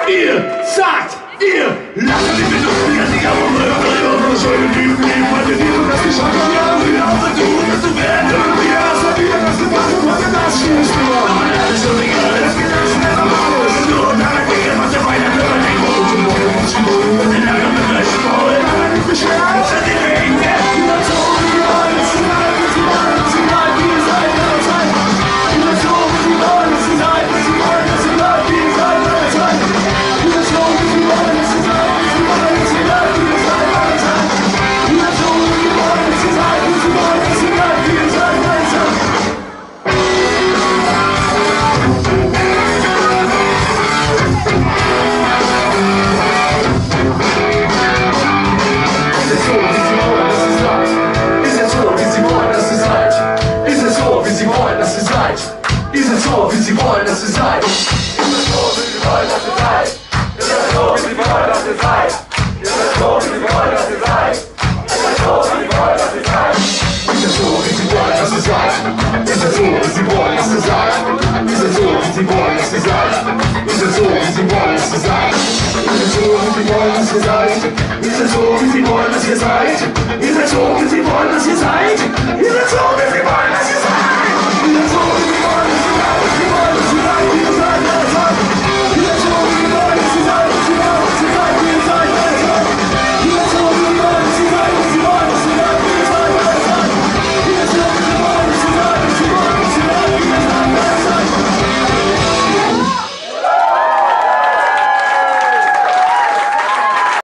Ihr sagt, ihr lacht nicht mit uns, wie die Augen, schöne Lieben, meine Lieben, dass die Schranke haben, wir haben versucht, das zu werden, und wir haben wieder das gemacht, und was das schießt, aber alles so egal, das geht alles schneller, alles nur, und alle Dinge, was der Weihnacht über den Mund, und den langen Begriff, und alle beschweren, und die Wege, die Nation, die alles, die alles, die alles, die alles, die seid alle Zeit, die Nation, die alles, die seid, die alles, die alles, die seid alle Zeit, die Nation, die alles, die seid, die alles, die alles, die seid alle Zeit, die Nation, die alles, die seid, die alles, die alles, die seid alle Zeit. Ist es so, wie Sie wollen, dass ihr seid? Ist es so, wie Sie wollen, dass ihr seid? Ist es so, wie Sie wollen, dass ihr seid? Ist es so, wie Sie wollen, dass ihr seid? Ist es so, wie Sie wollen, dass ihr seid? Ist es so, wie Sie wollen, dass ihr seid? Ist es so, wie Sie wollen, dass ihr seid? Ist es so, wie Sie wollen, dass ihr seid? Ist es so, wie Sie wollen, dass ihr seid? Ist es so, wie Sie wollen, dass ihr seid? Ist es so, wie Sie wollen, dass ihr seid? Ist es so, wie Sie wollen, dass ihr seid? Ist es so, wie Sie wollen, dass ihr seid? Ist es so, wie Sie wollen, dass ihr seid? Ist es so, wie